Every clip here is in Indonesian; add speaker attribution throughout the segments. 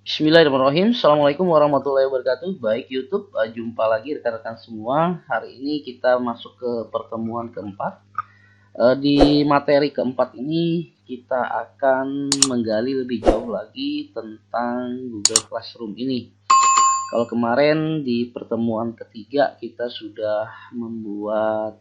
Speaker 1: Bismillahirrahmanirrahim. Assalamualaikum warahmatullahi wabarakatuh. Baik YouTube, jumpa lagi rekan-rekan semua. Hari ini kita masuk ke pertemuan keempat. Di materi keempat ini kita akan menggali lebih jauh lagi tentang Google Classroom ini. Kalau kemarin di pertemuan ketiga kita sudah membuat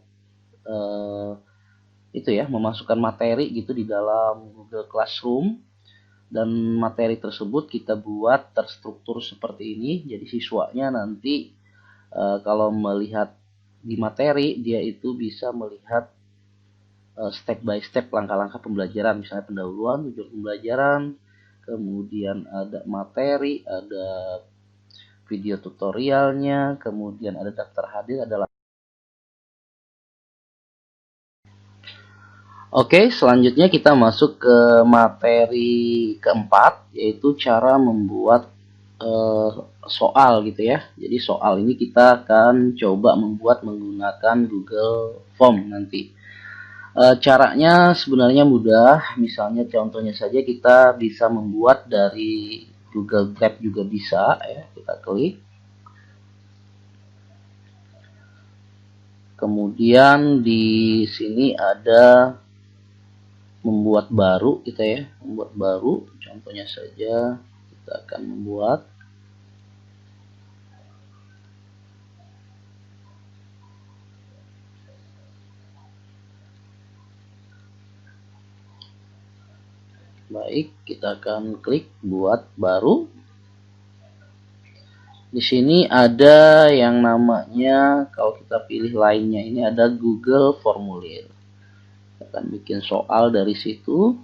Speaker 1: memasukkan materi gitu di dalam Google Classroom. Dan materi tersebut kita buat terstruktur seperti ini. Jadi siswanya nanti kalau melihat di materi, dia itu bisa melihat step by step langkah-langkah pembelajaran. Misalnya pendahuluan, tujuan pembelajaran, kemudian ada materi, ada video tutorialnya, kemudian ada daftar hadir, adalah Oke, selanjutnya kita masuk ke materi keempat, yaitu cara membuat soal gitu ya. Jadi soal ini kita akan coba membuat menggunakan Google Form nanti. Caranya sebenarnya mudah. Misalnya contohnya saja kita bisa membuat dari Google Drive juga bisa ya. Kita klik. Kemudian di sini ada membuat baru kita ya, membuat baru. Contohnya saja kita akan membuat baik, kita akan klik buat baru. Di sini ada yang namanya, kalau kita pilih lainnya ini ada Google Formulir. Kita akan bikin soal dari situ.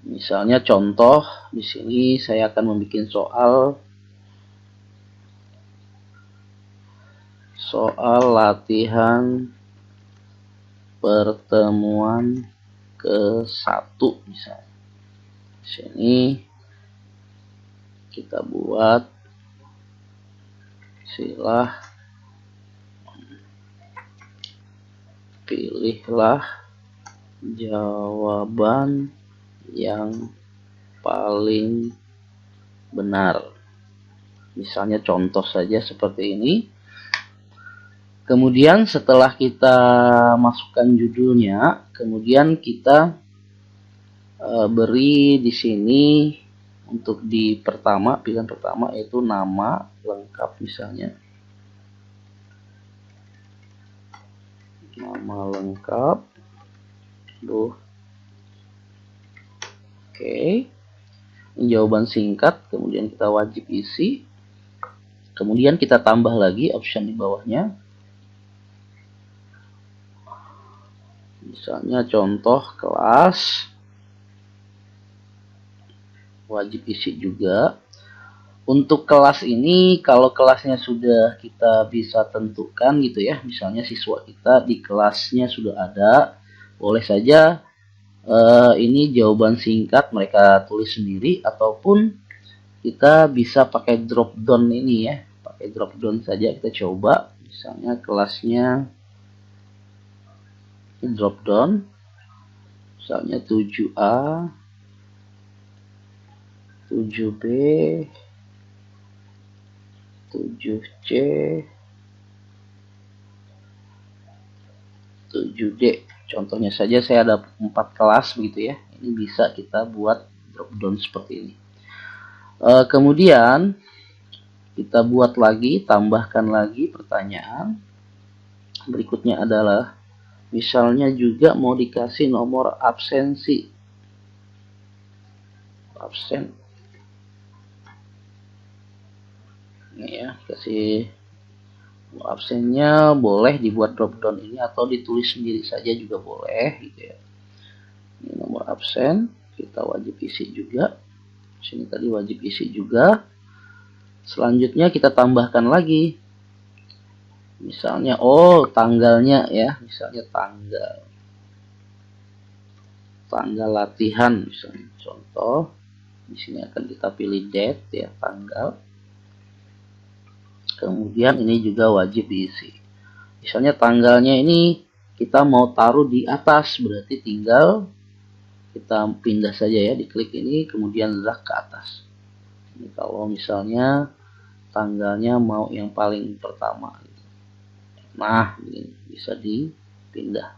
Speaker 1: Misalnya contoh di sini saya akan membuat soal latihan pertemuan ke-1 misalnya. Di sini kita buat pilihlah jawaban yang paling benar. Misalnya contoh saja seperti ini. Kemudian setelah kita masukkan judulnya, kemudian kita beri di sini untuk di pilihan pertama yaitu nama lengkap misalnya. Nama lengkap. Oke. Jawaban singkat, kemudian kita wajib isi. Kemudian kita tambah lagi option di bawahnya. Misalnya contoh kelas, wajib isi juga. Untuk kelas ini, kalau kelasnya sudah kita bisa tentukan gitu ya, misalnya siswa kita di kelasnya sudah ada, boleh saja ini jawaban singkat mereka tulis sendiri, ataupun kita bisa pakai drop down ini ya, pakai drop down saja. Kita coba, misalnya kelasnya drop down, misalnya 7A, 7B, 7C, 7D. Contohnya saja saya ada 4 kelas begitu ya. Ini bisa kita buat drop down seperti ini. Kemudian kita buat lagi, tambahkan lagi pertanyaan. Berikutnya adalah misalnya juga mau dikasih nomor absensi. Absen. Ini ya, kasih absennya, boleh dibuat drop down ini atau ditulis sendiri saja juga boleh gitu ya. Ini nomor absen, kita wajib isi juga. Sini tadi wajib isi juga. Selanjutnya kita tambahkan lagi. Misalnya tanggalnya ya, misalnya tanggal latihan misalnya. Contoh di sini akan kita pilih date ya, tanggal. Kemudian ini juga wajib diisi. Misalnya tanggalnya ini kita mau taruh di atas, berarti tinggal kita pindah saja ya, diklik ini kemudian drag ke atas. Ini kalau misalnya tanggalnya mau yang paling pertama. Nah, ini bisa dipindah.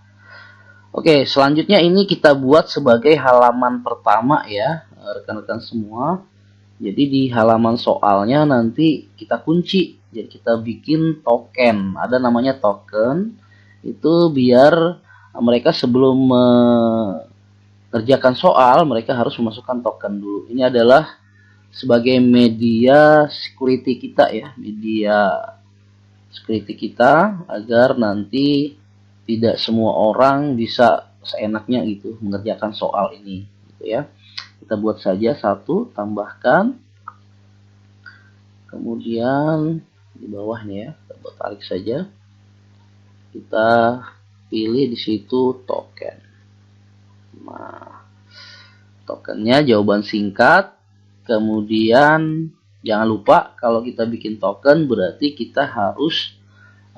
Speaker 1: Oke, selanjutnya ini kita buat sebagai halaman pertama ya, rekan-rekan semua. Jadi di halaman soalnya nanti kita kunci. Jadi kita bikin token. Ada namanya token. Itu biar mereka sebelum mengerjakan soal, mereka harus memasukkan token dulu. Ini adalah sebagai media security kita ya, media security kita agar nanti tidak semua orang bisa seenaknya gitu mengerjakan soal ini gitu ya. Kita buat saja satu, tambahkan, kemudian di bawahnya ya, kita tarik saja, kita pilih di situ token. Nah, tokennya jawaban singkat, kemudian jangan lupa kalau kita bikin token berarti kita harus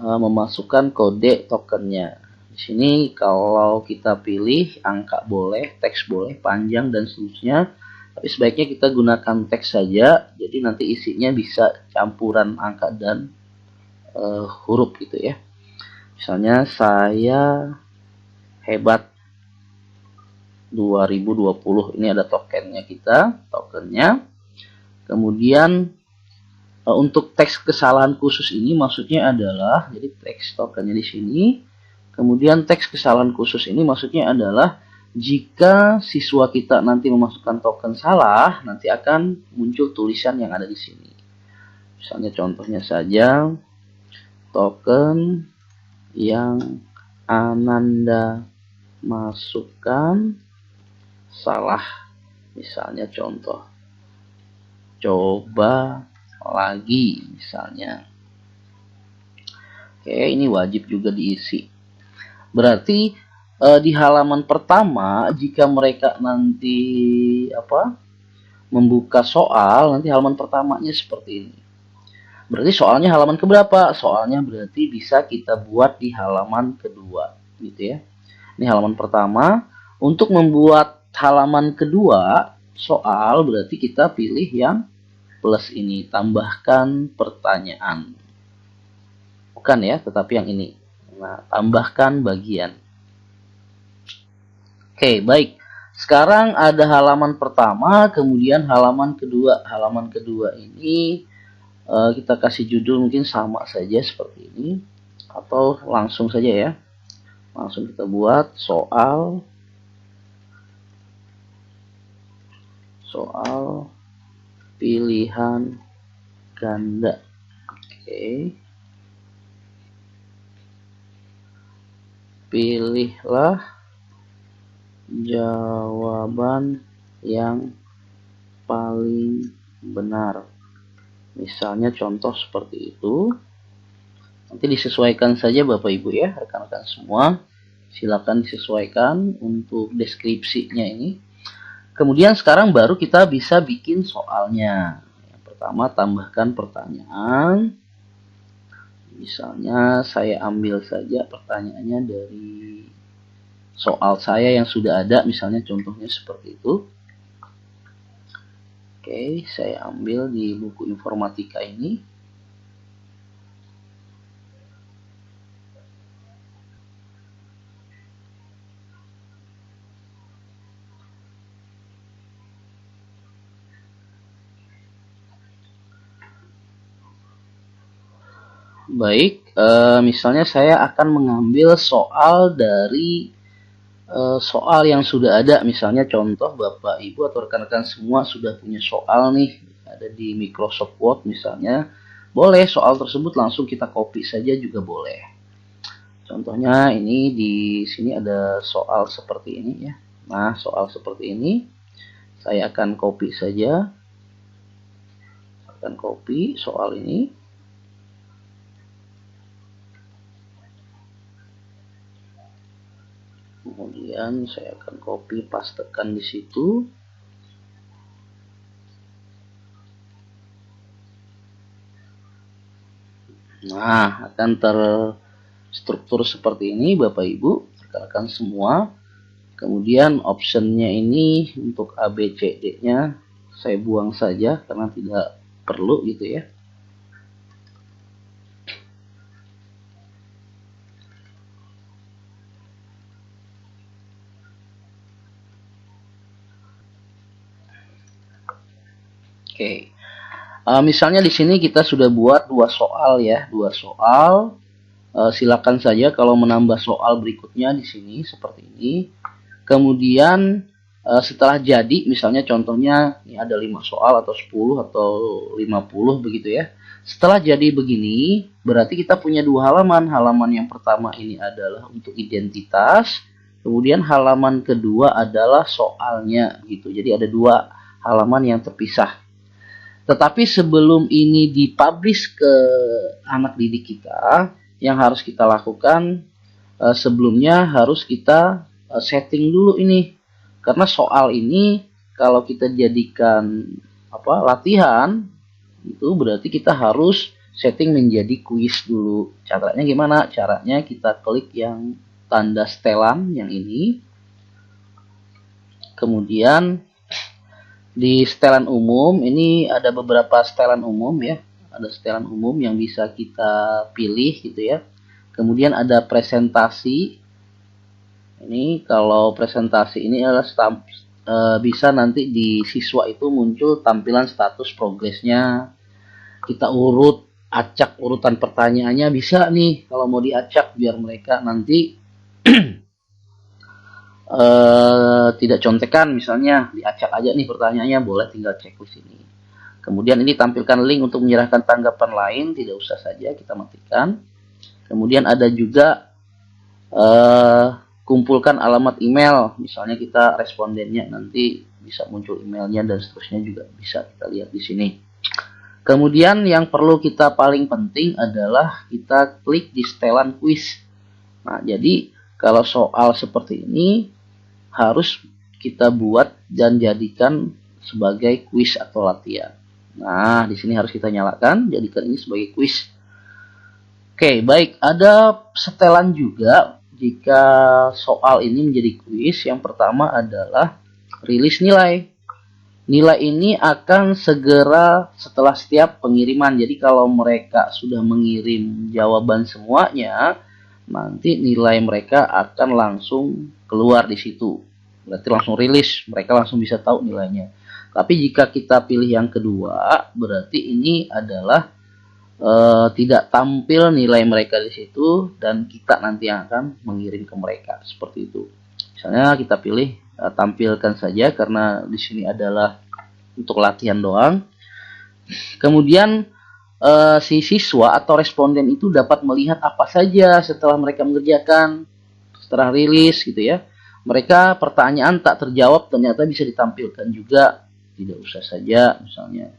Speaker 1: memasukkan kode tokennya. Di sini kalau kita pilih angka boleh, teks boleh, panjang dan seterusnya. Tapi sebaiknya kita gunakan teks saja. Jadi nanti isinya bisa campuran angka dan huruf gitu ya. Misalnya saya hebat 2020. Ini ada tokennya kita, tokennya. Kemudian untuk teks kesalahan khusus ini maksudnya adalah, jadi teks tokennya di sini. Kemudian teks kesalahan khusus ini maksudnya adalah jika siswa kita nanti memasukkan token salah, nanti akan muncul tulisan yang ada di sini. Misalnya contohnya saja, token yang Ananda masukkan salah. Misalnya contoh, coba lagi misalnya. Oke, ini wajib juga diisi. Berarti di halaman pertama jika mereka nanti membuka soal, nanti halaman pertamanya seperti ini. Berarti soalnya halaman keberapa? Soalnya berarti bisa kita buat di halaman kedua, gitu ya. Ini halaman pertama. Untuk membuat halaman kedua soal berarti kita pilih yang plus ini, tambahkan pertanyaan. Bukan ya, tetapi yang ini. Nah, tambahkan bagian. Oke, baik. Sekarang ada halaman pertama, kemudian halaman kedua. Halaman kedua ini kita kasih judul mungkin sama saja seperti ini. Atau langsung saja ya. Langsung kita buat soal pilihan ganda. Oke. Pilihlah jawaban yang paling benar. Misalnya contoh seperti itu. Nanti disesuaikan saja Bapak Ibu ya, rekan-rekan semua. Silakan disesuaikan untuk deskripsinya ini. Kemudian sekarang baru kita bisa bikin soalnya. Yang pertama, tambahkan pertanyaan. Misalnya saya ambil saja pertanyaannya dari soal saya yang sudah ada. Misalnya contohnya seperti itu. Oke, saya ambil di buku informatika ini. Baik, misalnya saya akan mengambil soal dari soal yang sudah ada. Misalnya contoh Bapak Ibu atau rekan-rekan semua sudah punya soal nih, ada di Microsoft Word misalnya. Boleh soal tersebut langsung kita copy saja juga boleh. Contohnya ini di sini ada soal seperti ini ya. Nah, soal seperti ini saya akan copy saja. Akan copy soal ini. Kemudian saya akan copy pastekan di situ. Nah, akan terstruktur seperti ini Bapak Ibu, rekan-rekan semua. Kemudian optionnya ini untuk A, B, C, D-nya saya buang saja karena tidak perlu gitu ya. Oke. Misalnya di sini kita sudah buat 2 soal ya, 2 soal. Silakan saja kalau menambah soal berikutnya di sini seperti ini. Kemudian setelah jadi, misalnya contohnya ini ada 5 soal atau 10 atau 50 begitu ya. Setelah jadi begini, berarti kita punya 2 halaman. Halaman yang pertama ini adalah untuk identitas, kemudian halaman kedua adalah soalnya gitu. Jadi ada 2 halaman yang terpisah. Tetapi sebelum ini dipublish ke anak didik kita, yang harus kita lakukan sebelumnya harus kita setting dulu ini. Karena soal ini kalau kita jadikan latihan, itu berarti kita harus setting menjadi kuis dulu. Caranya gimana? Caranya kita klik yang tanda setelan yang ini. Kemudian di setelan umum ini ada beberapa setelan umum ya. Ada setelan umum yang bisa kita pilih gitu ya. Kemudian ada presentasi. Ini kalau presentasi ini adalah bisa nanti di siswa itu muncul tampilan status progresnya. Kita acak urutan pertanyaannya bisa nih kalau mau diacak biar mereka nanti tidak contekan, misalnya diacak aja nih pertanyaannya, boleh tinggal checklist ini. Kemudian ini tampilkan link untuk menyerahkan tanggapan lain, tidak usah saja kita matikan. Kemudian ada juga kumpulkan alamat email, misalnya kita respondennya nanti bisa muncul emailnya dan seterusnya juga bisa kita lihat di sini. Kemudian yang perlu kita paling penting adalah kita klik di setelan kuis. Nah, jadi kalau soal seperti ini harus kita buat dan jadikan sebagai kuis atau latihan. Nah, di sini harus kita nyalakan, jadikan ini sebagai kuis. Oke, baik. Ada setelan juga jika soal ini menjadi kuis. Yang pertama adalah rilis nilai. Nilai ini akan segera setelah setiap pengiriman. Jadi kalau mereka sudah mengirim jawaban semuanya, nanti nilai mereka akan langsung keluar di situ. Berarti langsung rilis, mereka langsung bisa tahu nilainya. Tapi jika kita pilih yang kedua, berarti ini adalah tidak tampil nilai mereka di situ dan kita nanti akan mengirim ke mereka seperti itu. Misalnya kita pilih tampilkan saja karena di sini adalah untuk latihan doang. Kemudian si siswa atau responden itu dapat melihat apa saja setelah mereka mengerjakan, setelah rilis gitu ya. Mereka pertanyaan tak terjawab ternyata bisa ditampilkan juga, tidak usah saja misalnya.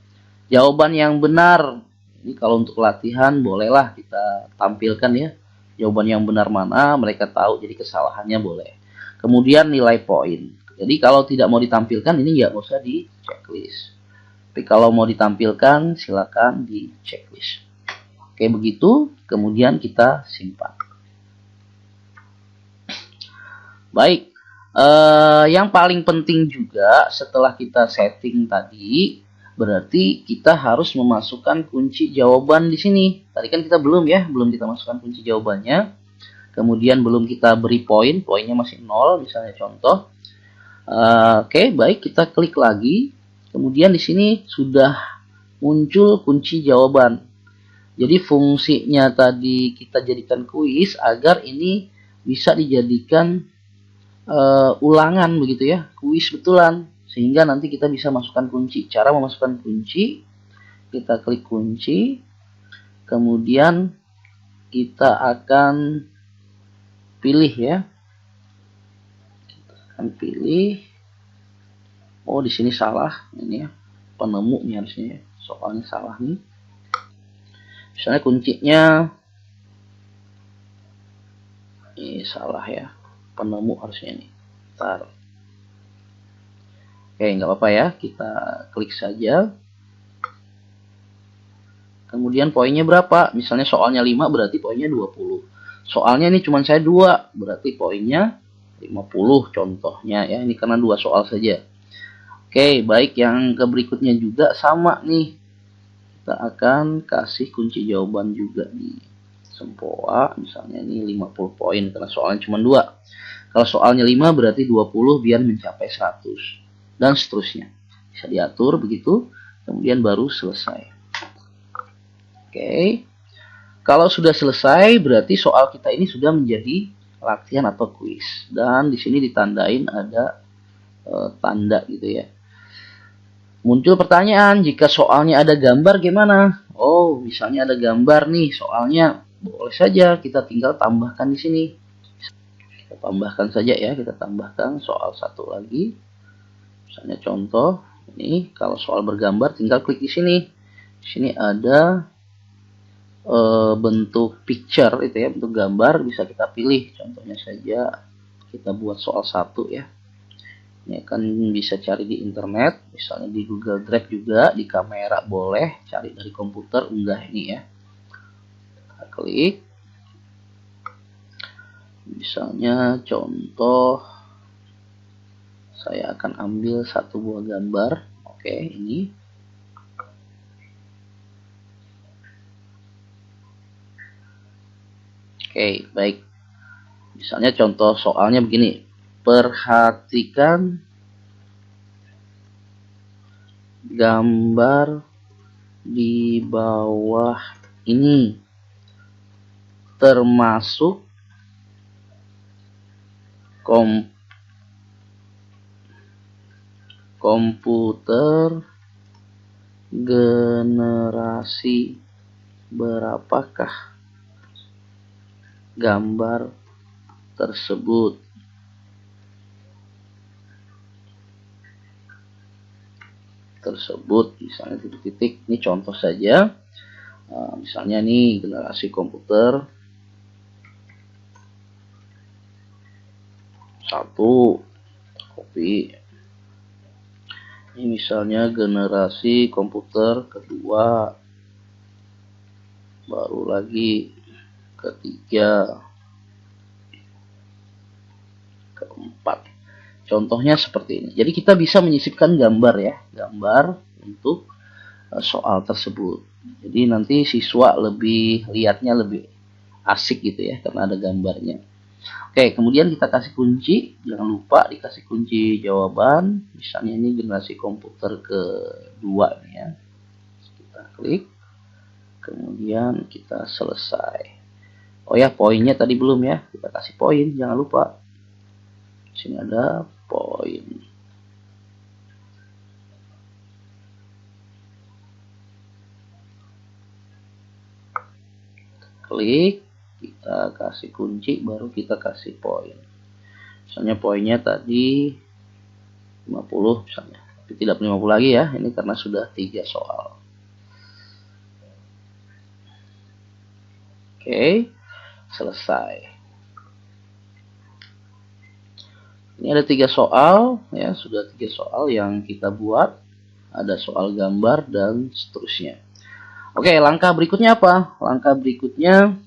Speaker 1: Jawaban yang benar, ini kalau untuk latihan bolehlah kita tampilkan ya. Jawaban yang benar mana, mereka tahu, jadi kesalahannya boleh. Kemudian nilai poin. Jadi kalau tidak mau ditampilkan ini nggak usah di checklist. Tapi kalau mau ditampilkan, silakan di checklist. Oke, begitu. Kemudian kita simpan. Baik. Yang paling penting juga setelah kita setting tadi, berarti kita harus memasukkan kunci jawaban di sini. Tadi kan kita belum kita masukkan kunci jawabannya. Kemudian belum kita beri poin, poinnya masih 0, misalnya contoh. Oke, baik, kita klik lagi. Kemudian di sini sudah muncul kunci jawaban. Jadi fungsinya tadi kita jadikan kuis agar ini bisa dijadikan ulangan begitu ya, kuis betulan. Sehingga nanti kita bisa masukkan kunci. Cara memasukkan kunci, kita klik kunci. Kemudian kita akan pilih ya. Kita akan pilih. Oh, di sini salah ini ya. Penemu nih harusnya ya. Soalnya salah nih. Misalnya kuncinya ini salah ya. Penemu harusnya ini. Ntar. Oke, nggak apa-apa ya. Kita klik saja. Kemudian poinnya berapa? Misalnya soalnya 5 berarti poinnya 20. Soalnya ini cuma saya 2, berarti poinnya 50 contohnya ya. Ini karena 2 soal saja. Oke, baik, yang ke berikutnya juga sama nih. Kita akan kasih kunci jawaban juga nih. Sempoa, misalnya ini 50 poin karena soalnya cuma 2. Kalau soalnya 5 berarti 20 biar mencapai 100. Dan seterusnya. Bisa diatur begitu, kemudian baru selesai. Oke. Kalau sudah selesai berarti soal kita ini sudah menjadi latihan atau kuis. Dan di sini ditandain ada tanda gitu ya. Muncul pertanyaan, jika soalnya ada gambar gimana? Oh, misalnya ada gambar nih soalnya, boleh saja kita tinggal tambahkan di sini. Kita tambahkan saja ya, kita tambahkan soal satu lagi. Misalnya contoh, ini kalau soal bergambar tinggal klik di sini. Di sini ada bentuk picture itu ya, bentuk gambar, bisa kita pilih. Contohnya saja kita buat soal satu ya. Ini kan bisa cari di internet, misalnya di Google Drive juga, di kamera boleh, cari dari komputer, unggah ini ya. Kita klik. Misalnya contoh, saya akan ambil satu buah gambar. Oke, ini. Oke, baik. Misalnya contoh soalnya begini. Perhatikan gambar di bawah ini, termasuk komputer generasi berapakah gambar tersebut. Misalnya titik-titik, ini contoh saja. Misalnya nih generasi komputer 1, copy. Ini misalnya generasi komputer kedua, baru lagi ketiga, keempat. Contohnya seperti ini. Jadi kita bisa menyisipkan gambar ya, gambar untuk soal tersebut. Jadi nanti siswa lihatnya lebih asik gitu ya, karena ada gambarnya. Oke, kemudian kita kasih kunci. Jangan lupa dikasih kunci jawaban. Misalnya ini generasi komputer kedua ya. Kita klik. Kemudian kita selesai. Oh ya, poinnya tadi belum ya. Kita kasih poin, jangan lupa. Di sini ada poin. Klik, kita kasih kunci, baru kita kasih poin. Misalnya poinnya tadi 50 misalnya. Tapi tidak 50 lagi ya, ini karena sudah 3 soal. Oke, selesai. Ini ada 3 soal ya, sudah 3 soal yang kita buat. Ada soal gambar dan seterusnya. Oke, langkah berikutnya apa? Langkah berikutnya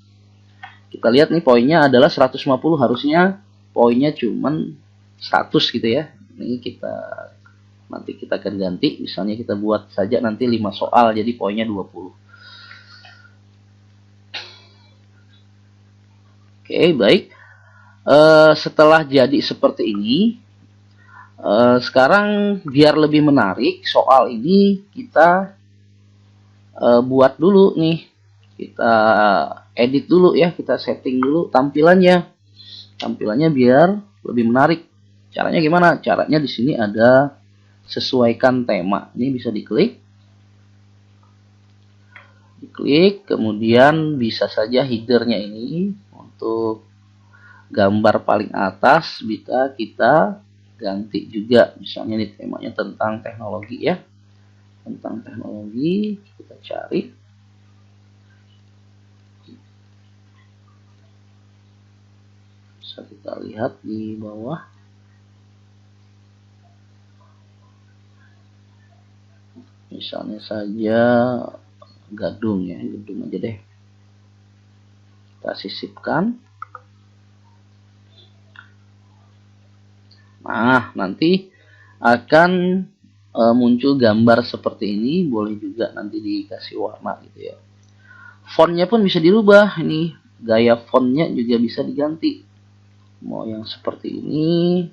Speaker 1: kita lihat nih poinnya adalah 150, harusnya poinnya cuman 100 gitu ya. Ini nanti kita akan ganti, misalnya kita buat saja nanti 5 soal jadi poinnya 20. Oke, baik. Setelah jadi seperti ini, sekarang biar lebih menarik soal ini kita buat dulu nih, kita edit dulu ya, kita setting dulu tampilannya biar lebih menarik. Caranya gimana? Caranya di sini ada sesuaikan tema, ini bisa diklik, kemudian bisa saja headernya ini untuk gambar paling atas bisa kita ganti juga, misalnya ini temanya tentang teknologi ya, kita cari, bisa kita lihat di bawah, misalnya saja gedung ya, gedung aja deh, kita sisipkan. Nah, nanti akan muncul gambar seperti ini, boleh juga nanti dikasih warna gitu ya. Fontnya pun bisa dirubah, ini gaya fontnya juga bisa diganti. Mau yang seperti ini,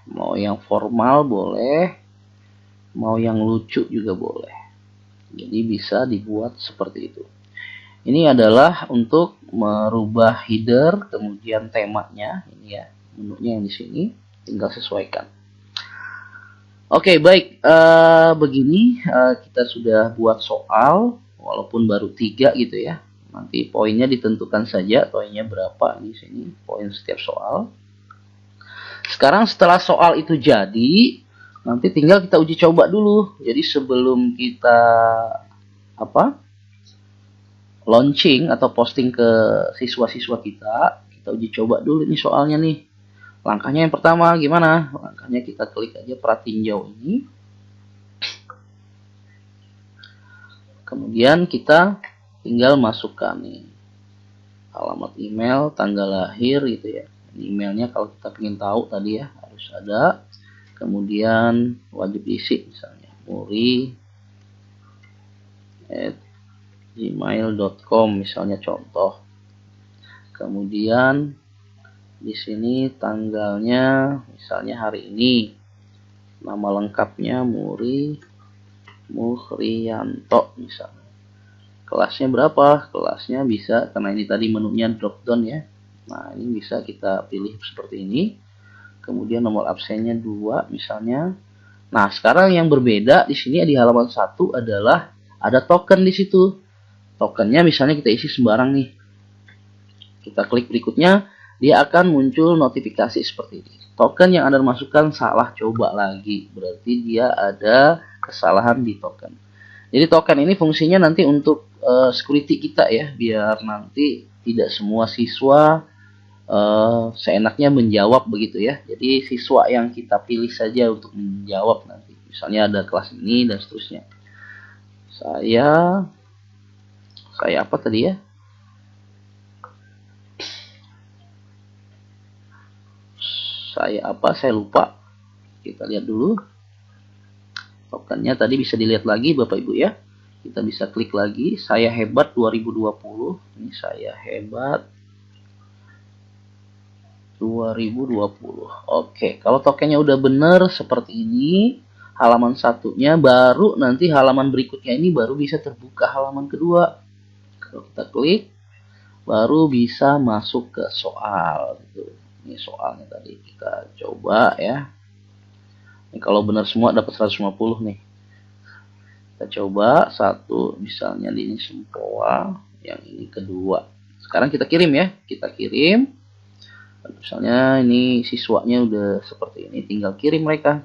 Speaker 1: mau yang formal boleh, mau yang lucu juga boleh. Jadi bisa dibuat seperti itu. Ini adalah untuk merubah header, kemudian temanya, ini ya, menunya yang di sini, tinggal sesuaikan. Oke, baik. Begini kita sudah buat soal, walaupun baru 3 gitu ya. Nanti poinnya ditentukan saja, poinnya berapa di sini, poin setiap soal. Sekarang setelah soal itu jadi, nanti tinggal kita uji coba dulu. Jadi sebelum kita launching atau posting ke siswa-siswa kita uji coba dulu nih soalnya nih. Langkahnya yang pertama gimana? Langkahnya kita klik aja pratinjau ini. Kemudian kita tinggal masukkan nih alamat email, tanggal lahir gitu ya. Emailnya kalau kita ingin tahu tadi ya harus ada. Kemudian wajib isi misalnya muri@gmail.com misalnya contoh. Kemudian di sini tanggalnya misalnya hari ini, nama lengkapnya Muri Muhrianto misalnya. Kelasnya berapa? Kelasnya bisa, karena ini tadi menunya drop down ya. Nah ini bisa kita pilih seperti ini. Kemudian nomor absennya 2 misalnya. Nah sekarang yang berbeda di sini di halaman 1 adalah ada token di situ. Tokennya misalnya kita isi sembarang nih. Kita klik berikutnya, dia akan muncul notifikasi seperti ini. Token yang Anda masukkan salah, coba lagi. Berarti dia ada kesalahan di token. Jadi token ini fungsinya nanti untuk security kita ya, biar nanti tidak semua siswa seenaknya menjawab begitu ya. Jadi siswa yang kita pilih saja untuk menjawab nanti. Misalnya ada kelas ini dan seterusnya. Saya apa tadi ya? Saya lupa. Kita lihat dulu. Tokennya tadi bisa dilihat lagi Bapak Ibu ya. Kita bisa klik lagi. Saya hebat 2020. Ini saya hebat 2020. Oke, kalau tokennya udah benar seperti ini, halaman satunya baru nanti halaman berikutnya ini baru bisa terbuka halaman kedua. Kalau kita klik, baru bisa masuk ke soal. Ini soalnya tadi kita coba ya. Ini kalau benar semua dapat 150 nih. Kita coba satu, misalnya ini sempoa, yang ini kedua. Sekarang kita kirim ya. Kita kirim. Misalnya ini siswanya udah seperti ini, tinggal kirim mereka.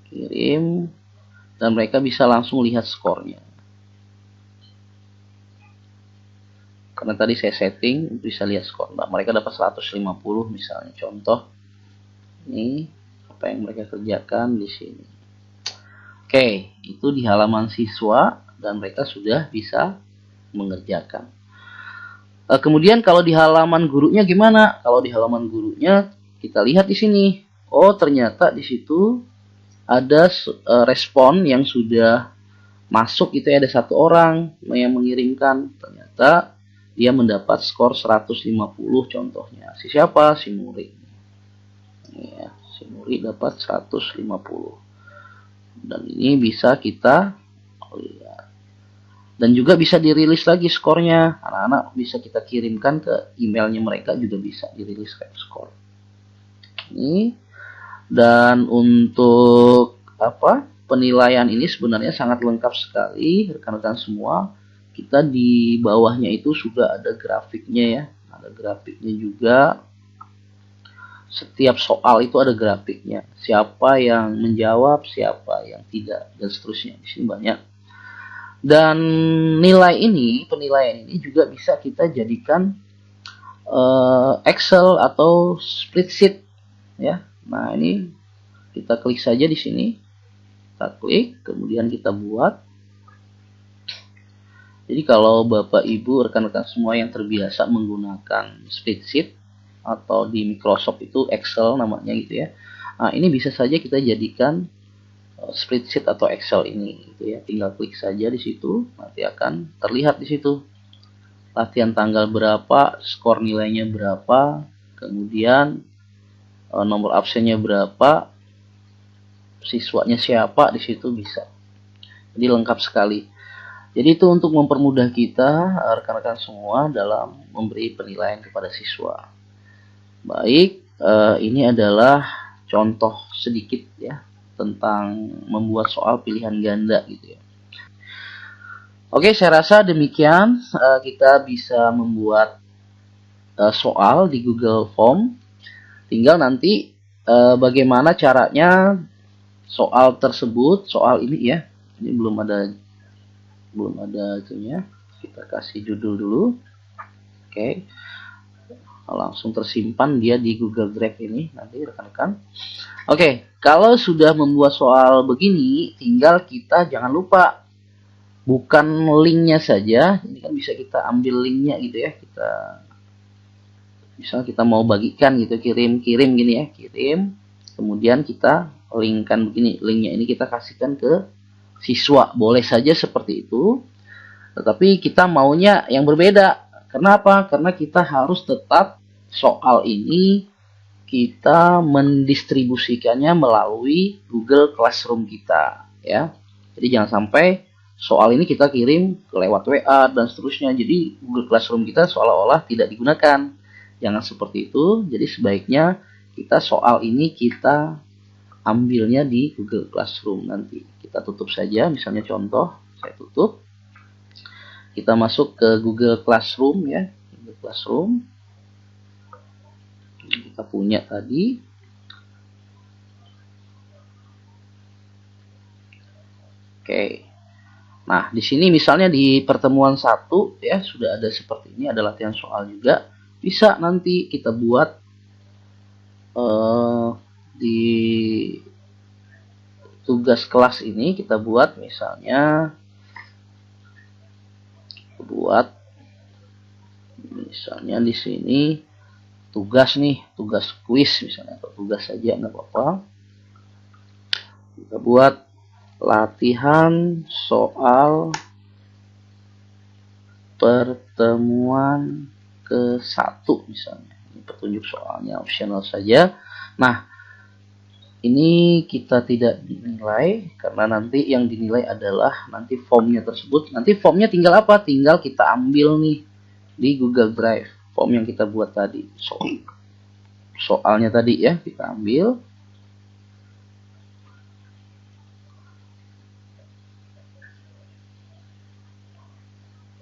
Speaker 1: Kirim dan mereka bisa langsung lihat skornya. Karena tadi saya setting bisa lihat skor. Nah, mereka dapat 150 misalnya contoh. Ini apa yang mereka kerjakan di sini. Oke, itu di halaman siswa dan mereka sudah bisa mengerjakan. Kemudian kalau di halaman gurunya gimana? Kalau di halaman gurunya kita lihat di sini. Oh, ternyata di situ ada respon yang sudah masuk itu ya, ada 1 orang yang mengirimkan. Ternyata dia mendapat skor 150 contohnya. Si siapa? Si Muri. Ya, si Muri dapat 150. Dan ini bisa kita lihat. Dan juga bisa dirilis lagi skornya. Anak-anak bisa kita kirimkan ke emailnya mereka, juga bisa dirilis kayak skor. Ini. Dan untuk penilaian ini sebenarnya sangat lengkap sekali rekan-rekan semua. Kita di bawahnya itu sudah ada grafiknya ya. Ada grafiknya juga. Setiap soal itu ada grafiknya. Siapa yang menjawab, siapa yang tidak, dan seterusnya. Di sini banyak. Dan penilaian ini juga bisa kita jadikan Excel atau spreadsheet ya. Nah, ini kita klik saja di sini. Kita klik, kemudian kita buat. Jadi kalau Bapak Ibu rekan-rekan semua yang terbiasa menggunakan spreadsheet, atau di Microsoft itu Excel namanya gitu ya. Nah, ini bisa saja kita jadikan spreadsheet atau Excel ini gitu ya. Tinggal klik saja di situ, nanti akan terlihat di situ latihan tanggal berapa, skor nilainya berapa, kemudian nomor absennya berapa, siswanya siapa, di situ bisa. Jadi lengkap sekali. Jadi itu untuk mempermudah kita rekan-rekan semua dalam memberi penilaian kepada siswa. Baik, ini adalah contoh sedikit ya tentang membuat soal pilihan ganda gitu ya. Oke, saya rasa demikian kita bisa membuat soal di Google Form. Tinggal nanti bagaimana caranya soal tersebut, soal ini ya. Ini belum ada itunya. Kita kasih judul dulu. Oke. Langsung tersimpan dia di Google Drive ini nanti rekan-rekan. Oke, kalau sudah membuat soal begini, tinggal kita jangan lupa bukan linknya saja. Ini kan bisa kita ambil linknya gitu ya. Misal kita mau bagikan gitu, kirim gini ya, kirim. Kemudian kita linkkan begini, linknya ini kita kasihkan ke siswa. Boleh saja seperti itu. Tetapi kita maunya yang berbeda. Kenapa? Karena kita harus tetap soal ini kita mendistribusikannya melalui Google Classroom kita, ya. Jadi jangan sampai soal ini kita kirim lewat WA dan seterusnya. Jadi Google Classroom kita seolah-olah tidak digunakan. Jangan seperti itu. Jadi sebaiknya kita soal ini kita ambilnya di Google Classroom nanti. Kita tutup saja, misalnya contoh, saya tutup. Kita masuk ke Google Classroom ya, Google Classroom. Kita punya tadi. Oke. Nah, di sini misalnya di pertemuan 1 ya sudah ada seperti ini, ada latihan soal juga. Bisa nanti kita buat di tugas kelas ini kita buat misalnya misalnya di sini tugas kuis misalnya, atau tugas saja nggak apa-apa. Kita buat latihan soal pertemuan ke-1 misalnya. Ini petunjuk soalnya optional saja. Nah, ini kita tidak dinilai karena nanti yang dinilai adalah nanti formnya tersebut. Nanti formnya tinggal apa? Tinggal kita ambil nih di Google Drive form yang kita buat tadi. Soalnya tadi ya kita ambil.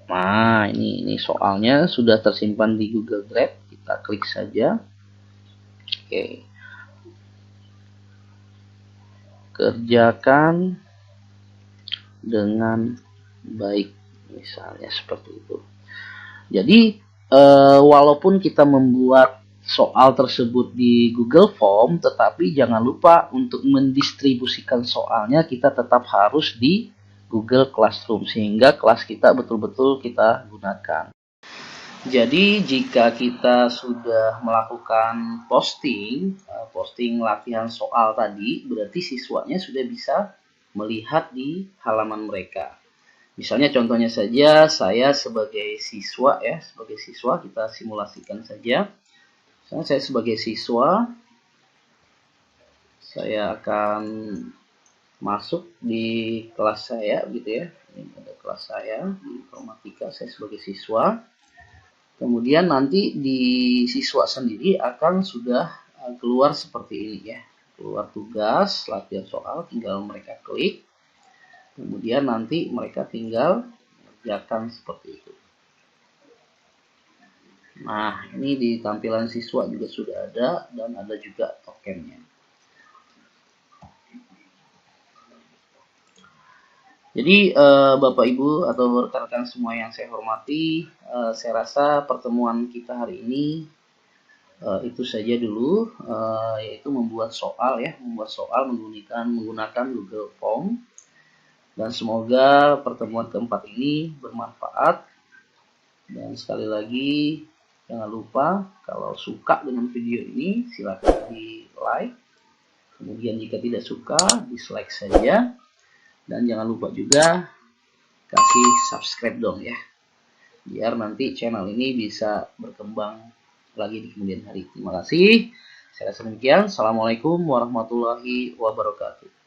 Speaker 1: Nah, ini soalnya sudah tersimpan di Google Drive. Kita klik saja. Oke. Kerjakan dengan baik, misalnya seperti itu. Jadi, walaupun kita membuat soal tersebut di Google Form, tetapi jangan lupa untuk mendistribusikan soalnya kita tetap harus di Google Classroom, sehingga kelas kita betul-betul kita gunakan. Jadi jika kita sudah melakukan posting latihan soal tadi, berarti siswanya sudah bisa melihat di halaman mereka. Misalnya contohnya saja saya sebagai siswa ya, kita simulasikan saja. Misalnya saya sebagai siswa, saya akan masuk di kelas saya gitu ya. Ini ada kelas saya di informatika, saya sebagai siswa. Kemudian nanti di siswa sendiri akan sudah keluar seperti ini ya. Keluar tugas, latihan soal, tinggal mereka klik. Kemudian nanti mereka tinggal mengerjakan seperti itu. Nah, ini di tampilan siswa juga sudah ada dan ada juga tokennya. Jadi Bapak Ibu atau rekan-rekan semua yang saya hormati, saya rasa pertemuan kita hari ini itu saja dulu, yaitu membuat soal menggunakan Google Form. Dan semoga pertemuan keempat ini bermanfaat. Dan sekali lagi Jangan lupa kalau suka dengan video ini silahkan di like, kemudian jika tidak suka dislike saja, dan jangan lupa juga kasih subscribe dong ya, biar nanti channel ini bisa berkembang lagi di kemudian hari. Terima kasih. Saya rasa demikian. Assalamualaikum warahmatullahi wabarakatuh.